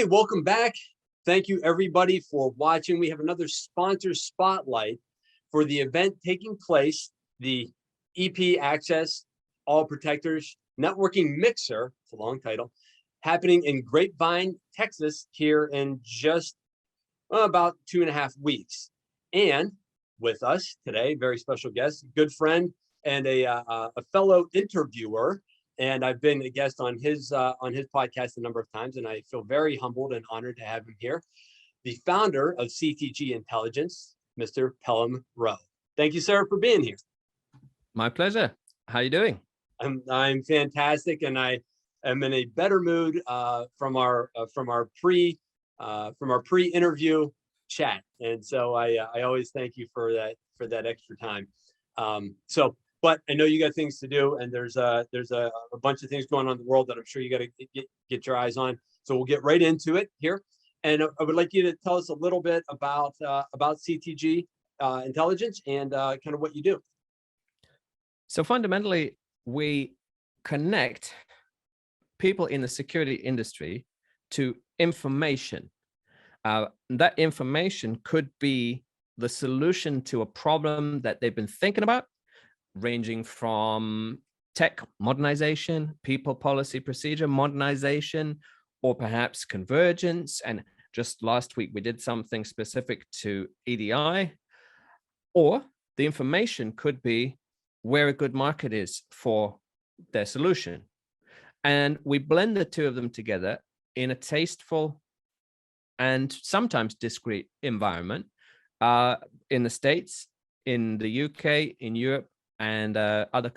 Hey, welcome back. Thank you everybody for watching. We have another sponsor spotlight for the event taking place, the EP Access All Protectors Networking Mixer, it's a long title, happening in Grapevine, Texas, here in just about 2.5 weeks. And with us today, very special guest, good friend, and a fellow interviewer. And I've been a guest on his podcast a number of times, and I feel very humbled and honored to have him here. The founder of CTG Intelligence, Mr. Phelim Rowe. Thank you, sir, for being here. My pleasure. How are you doing? I'm fantastic, and I am in a better mood from our pre-interview chat. And so I always thank you for that extra time. But I know you got things to do, and there's a bunch of things going on in the world that I'm sure you got to get your eyes on. So we'll get right into it here. And I would like you to tell us a little bit about CTG Intelligence and kind of what you do. So fundamentally, we connect people in the security industry to information. That information could be the solution to a problem that they've been thinking about, ranging from tech modernization, people, policy, procedure modernization, or perhaps convergence. And just last week, we did something specific to EDI. Or the information could be where a good market is for their solution. And we blend the two of them together in a tasteful and sometimes discreet environment in the States, in the UK, in Europe, and other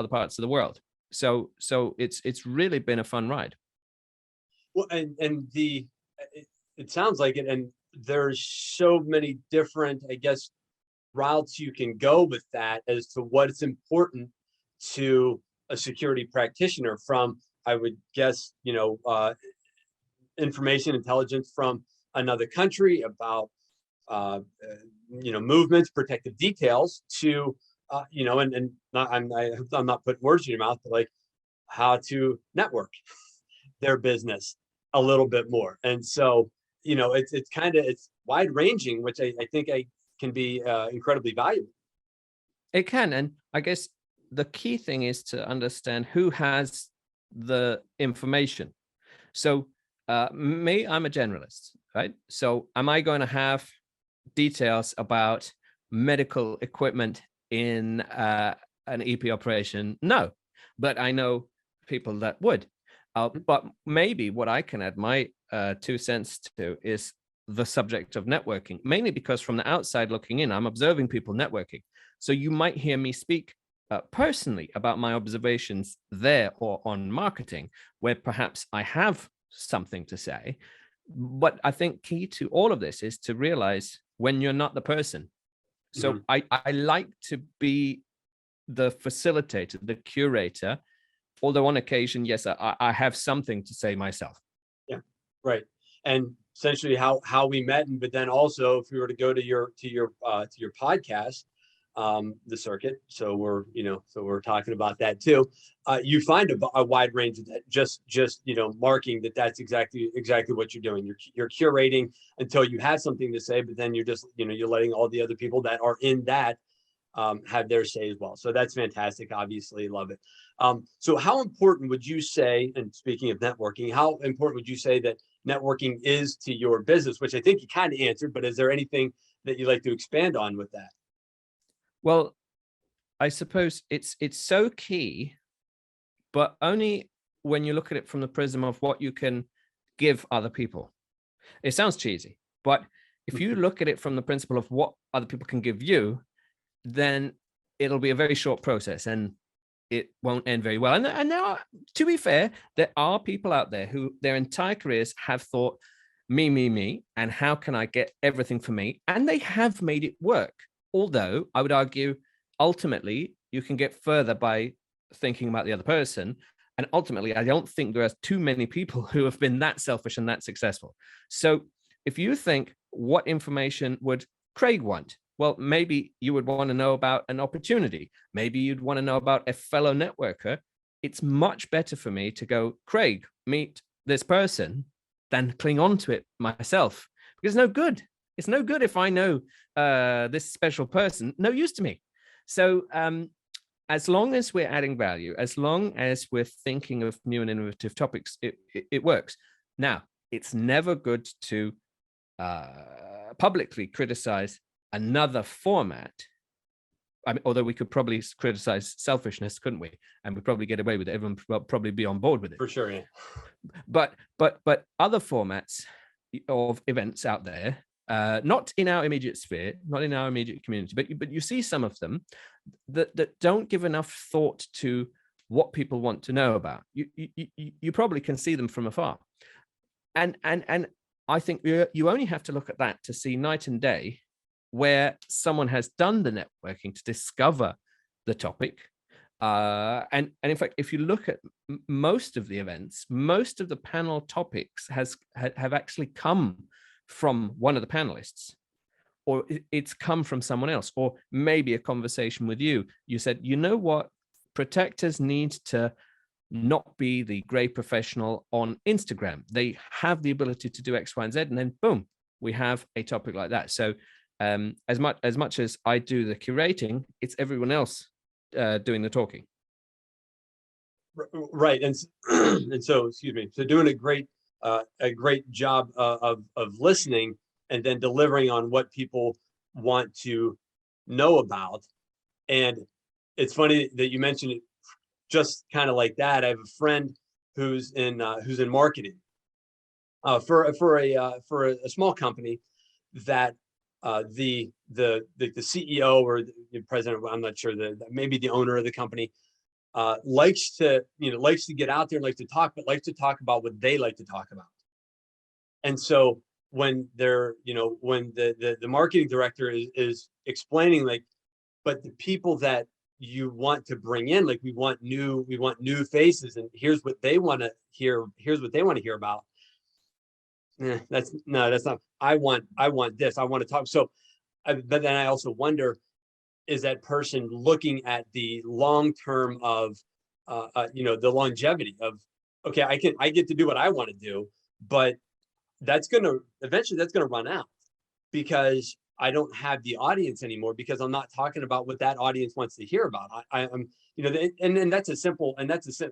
parts of the world. So it's really been a fun ride. Well, and it sounds like it, and there's so many different, I guess, routes you can go with that as to what's important to a security practitioner, from, I would guess, information intelligence from another country about movements, protective details, to I'm not putting words in your mouth, but like how to network their business a little bit more. And so, it's wide ranging, which I think can be incredibly valuable. It can. And I guess the key thing is to understand who has the information. So I'm a generalist, right? So am I going to have details about medical equipment in an EP operation? No, but I know people that would. But maybe what I can add my 2 cents to is the subject of networking, mainly because from the outside looking in, I'm observing people networking. So you might hear me speak personally about my observations there or on marketing, where perhaps I have something to say. But I think key to all of this is to realize when you're not the person. So I like to be the facilitator, the curator, although on occasion, yes, I have something to say myself. Yeah, right. And essentially how we met, but then also if we were to go to your podcast, the circuit. So we're talking about that too. You find a wide range of that, just marking that's exactly what you're doing. You're curating until you have something to say, but then you're just you're letting all the other people that are in that have their say as well. So that's fantastic. Obviously, love it. So how important would you say, and speaking of networking, how important would you say that networking is to your business? Which I think you kind of answered, but is there anything that you'd like to expand on with that? Well, I suppose it's so key, but only when you look at it from the prism of what you can give other people. It sounds cheesy, but if you look at it from the principle of what other people can give you, then it'll be a very short process and it won't end very well. And there are, to be fair, there are people out there who their entire careers have thought, me, and how can I get everything for me? And they have made it work. Although I would argue, ultimately, you can get further by thinking about the other person. And ultimately, I don't think there are too many people who have been that selfish and that successful. So if you think, what information would Craig want? Well, maybe you would want to know about an opportunity. Maybe you'd want to know about a fellow networker. It's much better for me to go, Craig, meet this person than cling on to it myself, because it's no good. It's no good if I know this special person, no use to me. So as long as we're adding value, as long as we're thinking of new and innovative topics, it works. Now, it's never good to publicly criticize another format. I mean, although we could probably criticize selfishness, couldn't we? And we'd probably get away with it. Everyone would probably be on board with it. For sure, yeah. But other formats of events out there, not in our immediate sphere, not in our immediate community, but you see some of them that don't give enough thought to what people want to know about. You probably can see them from afar, and I think you only have to look at that to see night and day where someone has done the networking to discover the topic. And in fact, if you look at most of the events, most of the panel topics have actually come from one of the panelists, or it's come from someone else, or maybe a conversation with you. You said, you know what, protectors need to not be the gray professional on Instagram. They have the ability to do X, Y, and Z, and then boom, we have a topic like that. So as much as I do the curating, it's everyone else doing the talking. Right, and so excuse me. So doing a great job of listening and then delivering on what people want to know about. And it's funny that you mentioned it just kind of like that. I have a friend who's in marketing for a small company that the CEO or the president, I'm not sure, maybe the owner of the company likes to get out there and likes to talk, but likes to talk about what they like to talk about. And so when when the marketing director is explaining, like, but the people that you want to bring in, like, we want new faces, and here's what they want to hear, about. That's not, I want this, I want to talk. So but then I also wonder, is that person looking at the long term of the longevity of, okay, I get to do what I want to do, but eventually that's gonna run out because I don't have the audience anymore, because I'm not talking about what that audience wants to hear about. I'm and that's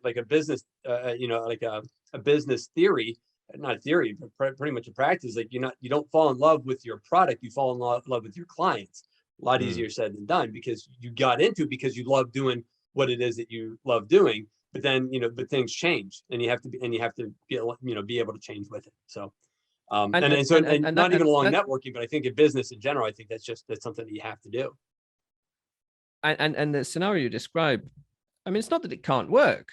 like a business like a business theory, not theory, but pretty much a practice. Like, you don't fall in love with your product, you fall in love with your clients. A lot easier said than done, because you got into it because you love doing what it is that you love doing. But then, but things change, and you have to be able to change with it. So not even along networking, but I think in business in general, I think that's something that you have to do. And the scenario you describe, I mean, it's not that it can't work.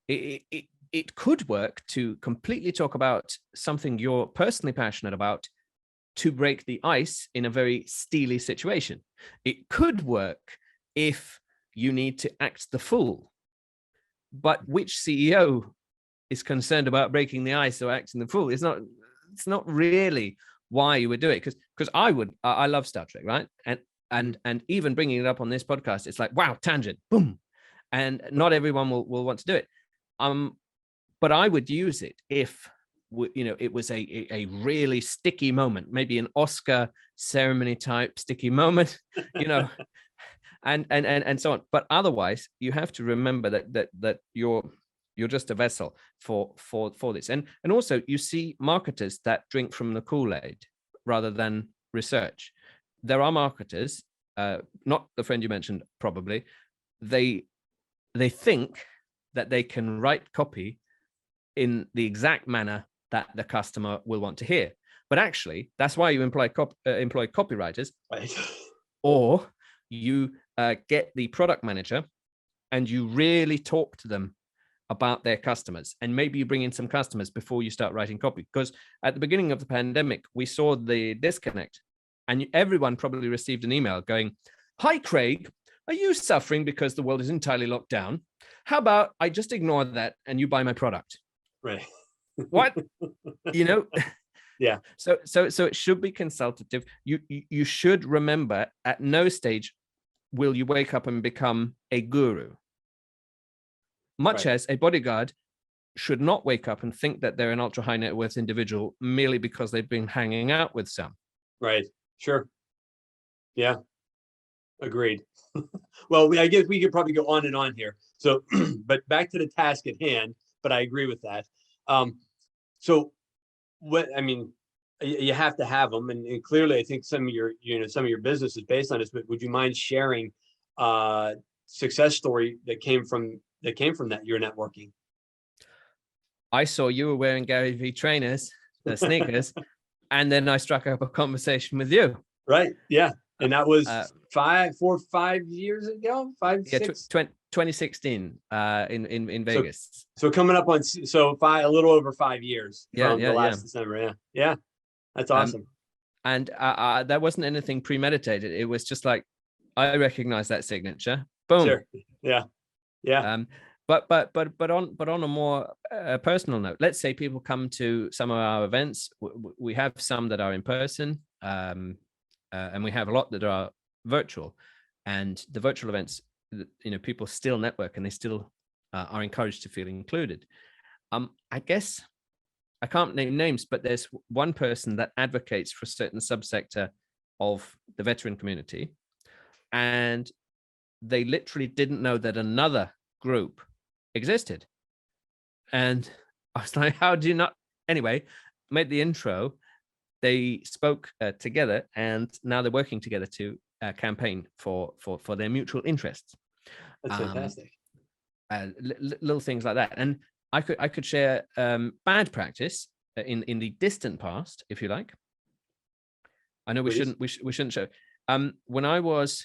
It could work to completely talk about something you're personally passionate about, to break the ice in a very steely situation. It could work if you need to act the fool. But which CEO is concerned about breaking the ice or acting the fool? It's not really why you would do it. Because I love Star Trek, right? And even bringing it up on this podcast, it's like, wow, tangent, boom. And not everyone will want to do it. But I would use it if it was a really sticky moment, maybe an Oscar ceremony type sticky moment, and so on. But otherwise, you have to remember that you're just a vessel for this. And also, you see marketers that drink from the Kool-Aid rather than research. There are marketers, not the friend you mentioned, probably. They think that they can write copy in the exact manner that the customer will want to hear. But actually, that's why you employ copywriters, right? Or you get the product manager and you really talk to them about their customers. And maybe you bring in some customers before you start writing copy. Because at the beginning of the pandemic, we saw the disconnect, and everyone probably received an email going, "Hi, Craig, are you suffering because the world is entirely locked down? How about I just ignore that and you buy my product?" Right. What? Yeah. So it should be consultative. You should remember, at no stage will you wake up and become a guru. Much Right. as a bodyguard should not wake up and think that they're an ultra high net worth individual merely because they've been hanging out with some. Right. Sure. Yeah. Agreed. Well, I guess we could probably go on and on here. So, but back to the task at hand, but I agree with that. So what, I mean, you have to have them. And clearly I think some of your, some of your business is based on this, but would you mind sharing success story that came from that your networking? I saw you were wearing Gary V trainers, the sneakers, and then I struck up a conversation with you. Right. Yeah. And that was 5 years ago, Yeah, 6. 2016 in Vegas. So coming up on, a little over 5 years from the last Yeah. December. Yeah. Yeah. That's awesome. And that wasn't anything premeditated. It was just like, I recognize that signature. Boom. Sure. Yeah. Yeah. But on a more personal note, let's say people come to some of our events. We have some that are in person, and we have a lot that are virtual. And the virtual events, people still network and they still are encouraged to feel included. I guess I can't name names, but there's one person that advocates for a certain subsector of the veteran community, and they literally didn't know that another group existed. And I was like, how do you not? Anyway, made the intro. They spoke together, and now they're working together to campaign for their mutual interests. That's fantastic. Little things like that. And I could share bad practice in the distant past, if you like. I know we shouldn't show. When I was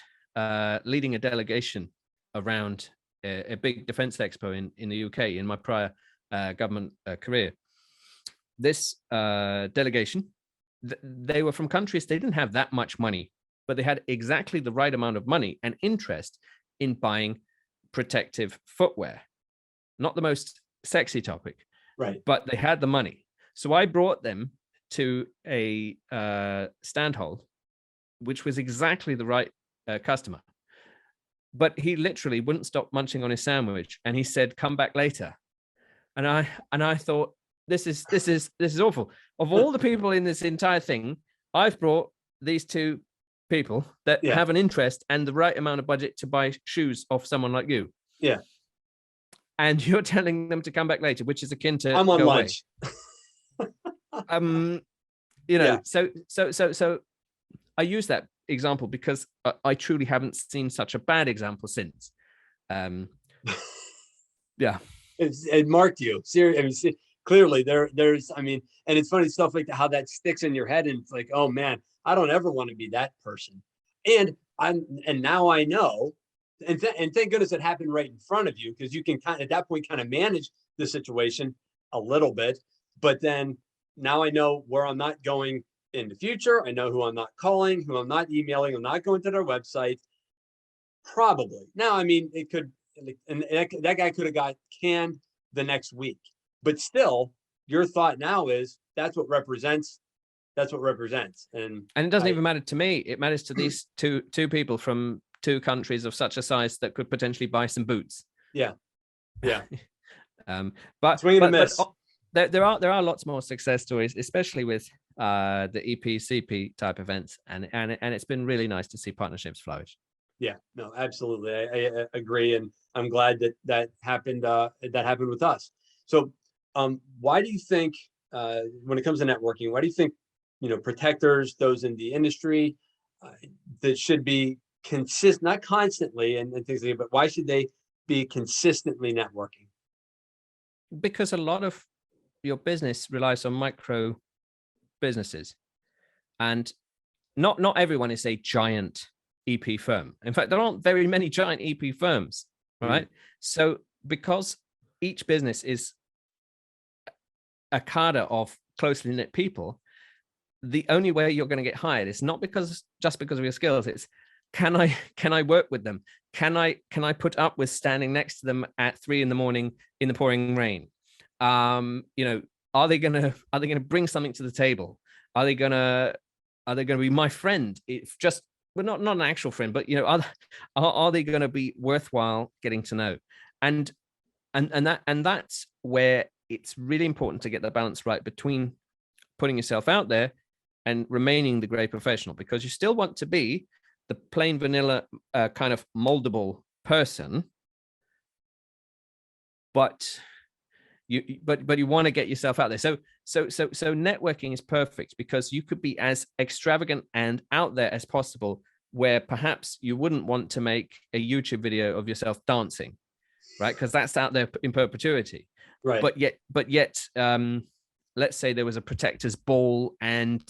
leading a delegation around a big defense expo in the UK in my prior government career, this delegation, they were from countries, they didn't have that much money, but they had exactly the right amount of money and interest in buying protective footwear. Not the most sexy topic, right? But they had the money. So I brought them to a stand hold, which was exactly the right customer. But he literally wouldn't stop munching on his sandwich, and he said, "Come back later." And I thought, this is awful. Of all the people in this entire thing, I've brought these two people that have an interest and the right amount of budget to buy shoes off someone like you. Yeah. And you're telling them to come back later, which is akin to I'm on lunch. So I use that example because I truly haven't seen such a bad example since. Yeah. It marked you. Seriously, clearly there's, and it's funny stuff like how that sticks in your head, and it's like, oh man, I don't ever want to be that person. And now I know, and thank goodness it happened right in front of you, because you can at that point kind of manage the situation a little bit. But then now I know where I'm not going in the future. I know who I'm not calling, who I'm not emailing. I'm not going to their website. Probably. Now, it could, and that guy could have got canned the next week. But still, your thought now is that's what represents. And it doesn't even matter to me. It matters to these two people from two countries of such a size that could potentially buy some boots. Yeah. Yeah. But swing and a miss. There are lots more success stories, especially with the EPCP type events, and it's been really nice to see partnerships flourish. Yeah, no, absolutely. I agree. And I'm glad that happened with us. So why do you think, when it comes to networking, why do you think, protectors, those in the industry, that should be consistent, not constantly and things like that, but why should they be consistently networking? Because a lot of your business relies on micro businesses, and not everyone is a giant EP firm. In fact, there aren't very many giant EP firms, right? So because each business is a cadre of closely knit people, the only way you're going to get hired is not just because of your skills. It's can I work with them? Can I put up with standing next to them at 3 a.m. in the pouring rain? Are they gonna bring something to the table? Are they gonna be my friend? If just, well, not an actual friend, but are they going to be worthwhile getting to know? And that's where it's really important to get the balance right between putting yourself out there and remaining the great professional, because you still want to be the plain vanilla kind of moldable person, but you want to get yourself out there. So networking is perfect, because you could be as extravagant and out there as possible, where perhaps you wouldn't want to make a YouTube video of yourself dancing, right? Because that's out there in perpetuity. Right. But yet, let's say there was a protector's ball and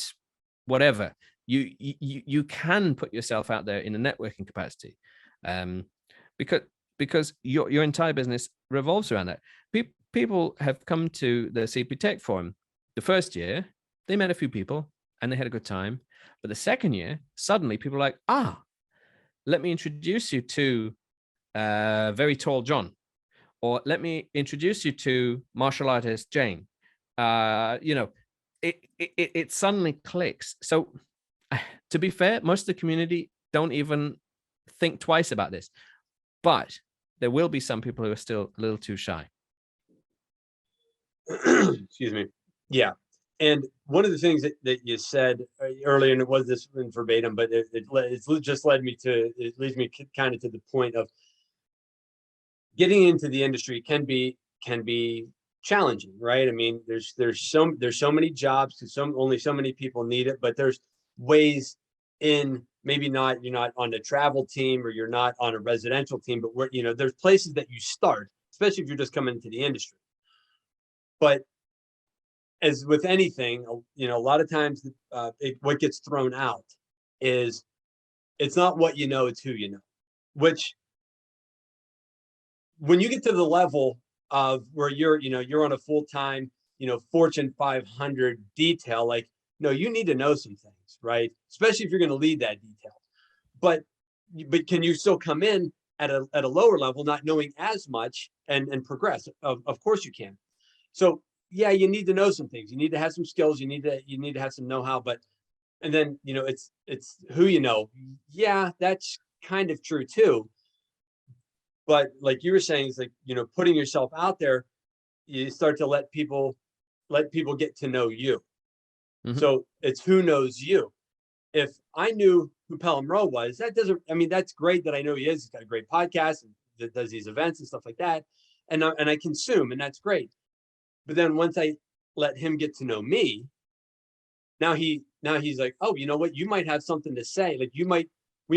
whatever, you can put yourself out there in a networking capacity, because your entire business revolves around that. People have come to the CP Tech Forum. The first year, they met a few people and they had a good time. But the second year, suddenly people are like, let me introduce you to very tall John, or let me introduce you to martial artist Jane. It suddenly clicks. So to be fair, most of the community don't even think twice about this, but there will be some people who are still a little too shy. Excuse me. Yeah. And one of the things that you said earlier, and it was this in verbatim, but it just led me to, it leads me kind of to the point of getting into the industry can be challenging, right? I mean, there's so many jobs, because only so many people need it, but there's ways in, maybe not, you're not on a travel team or you're not on a residential team, but there's places that you start, especially if you're just coming into the industry. But as with anything, a lot of times what gets thrown out is, it's not what you know, it's who you know. Which, when you get to the level of where you're on a full-time, Fortune 500 detail, like, no, you need to know some things, right? Especially if you're going to lead that detail. But can you still come in at a lower level, not knowing as much, and progress? Of course you can. So yeah, you need to know some things. You need to have some skills. You need to have some know-how. But, and then it's who you know. Yeah, that's kind of true too. But like you were saying, it's like, putting yourself out there, you start to let people get to know you. Mm-hmm. So it's who knows you. If I knew who Phelim Rowe was, that doesn't, I mean, that's great that I know he is. He's got a great podcast and that does these events and stuff like that. And I consume, and that's great. But then once I let him get to know me, now he's like, oh, you know what? You might have something to say. Like, we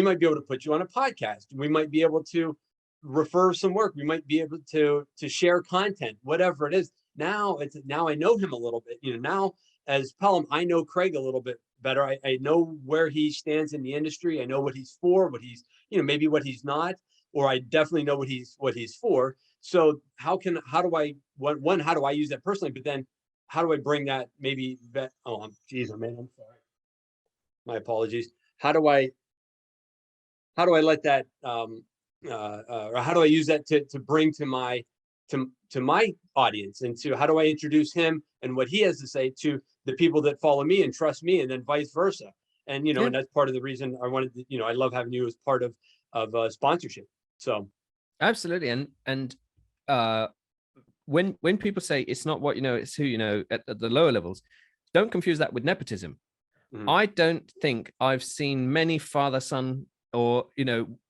might be able to put you on a podcast. We might be able to refer some work. We might be able to share content, whatever it is. Now I know him a little bit. Now as Phelim, I know Craig a little bit better. I know where he stands in the industry. I know what he's for, what he's, maybe what he's not, or I definitely know what he's for. So how do I use that personally? But then how do I bring that geez, I'm sorry. My apologies. How do I let that, or how do I use that to bring to my audience, and how do I introduce him and what he has to say to the people that follow me and trust me, and then vice versa. And, and that's part of the reason I wanted to, I love having you as part of sponsorship. So. Absolutely. And when people say it's not what you know, it's who you know at the lower levels, don't confuse that with nepotism. Mm-hmm. I don't think I've seen many father-son or,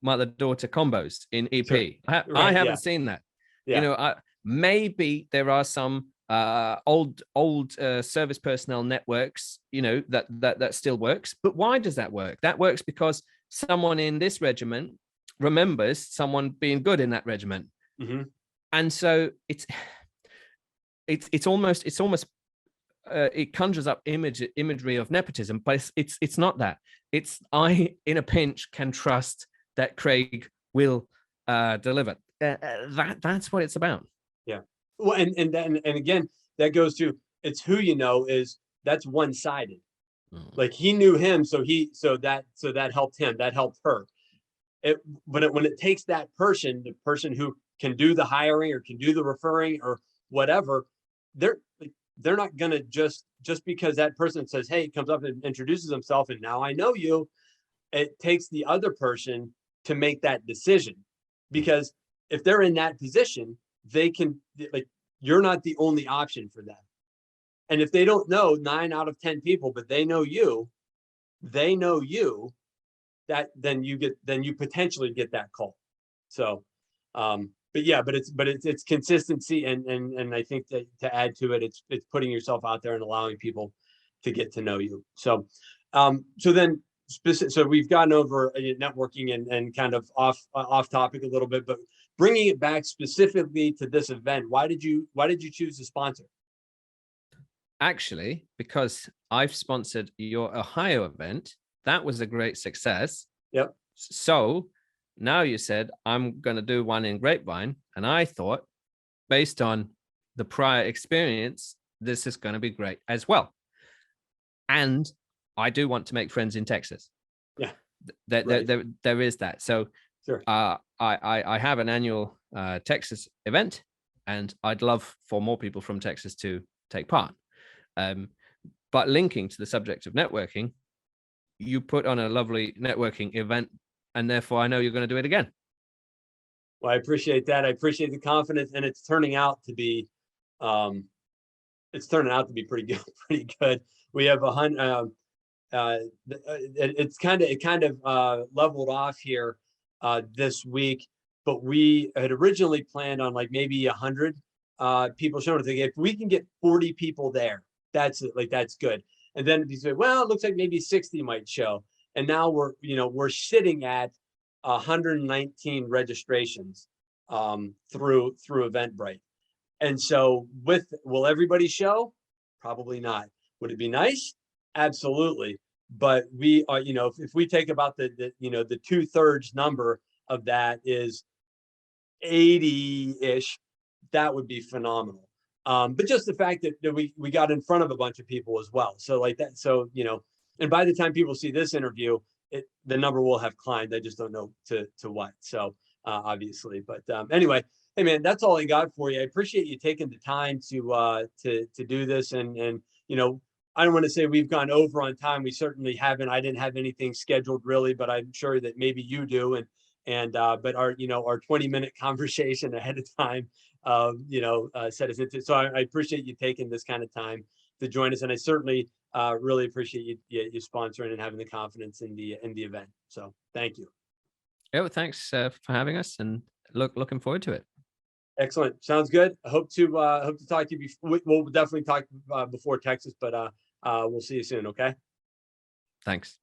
mother-daughter combos in EP. Sure. I haven't seen that. Yeah. Maybe there are some old service personnel networks, that still works. But why does that work? That works because someone in this regiment remembers someone being good in that regiment. Mm-hmm. And so it conjures up imagery of nepotism, but it's not that. It's, I in a pinch can trust that Craig will deliver. That's what it's about. Yeah. Well, and again, that goes to, it's who you know, that's one-sided. Like, he knew him, so that helped him, that helped her. When it takes that person, the person who can do the hiring or can do the referring or whatever, they're not gonna just because that person says, hey, comes up and introduces himself and now I know you. It takes the other person to make that decision, because if they're in that position, they can, like, you're not the only option for them. And if they don't know 9 out of 10 people, but they know you, that then you potentially get that call. So, but yeah, but it's consistency, and I think that to add to it, it's putting yourself out there and allowing people to get to know you. So, so then so we've gotten over networking and kind of off topic a little bit, but bringing it back specifically to this event, why did you choose to sponsor? Actually, because I've sponsored your Ohio event, that was a great success. Yep. So now you said I'm going to do one in Grapevine, and I thought, based on the prior experience, this is going to be great as well. And I do want to make friends in Texas. Yeah, there is that. So sure. I have an annual Texas event, and I'd love for more people from Texas to take part. But linking to the subject of networking, you put on a lovely networking event, and therefore I know you're going to do it again. Well, I appreciate that. I appreciate the confidence, and it's turning out to be pretty good. Pretty good. We have it kind of leveled off here this week, but we had originally planned on like maybe 100 people showing. If we can get 40 people there, that's good. And then you say, well, it looks like maybe 60 might show. And now we're sitting at 119 registrations through Eventbrite. And so will everybody show? Probably not. Would it be nice? Absolutely. But we are, if we take about the 2/3 number of that is 80-ish, that would be phenomenal. But just the fact that we got in front of a bunch of people as well. So like that. So, and by the time people see this interview, the number will have climbed. I just don't know to what. So obviously, but anyway, hey man, that's all I got for you. I appreciate you taking the time to do this. And I don't want to say we've gone over on time. We certainly haven't. I didn't have anything scheduled really, but I'm sure that maybe you do. But our 20-minute conversation ahead of time set us into. So I appreciate you taking this kind of time to join us, and I certainly really appreciate you sponsoring and having the confidence in the event. So thank you. Oh, thanks for having us, and looking forward to it. Excellent. Sounds good. I hope to talk to you before. We'll definitely talk before Texas, but we'll see you soon. Okay. Thanks.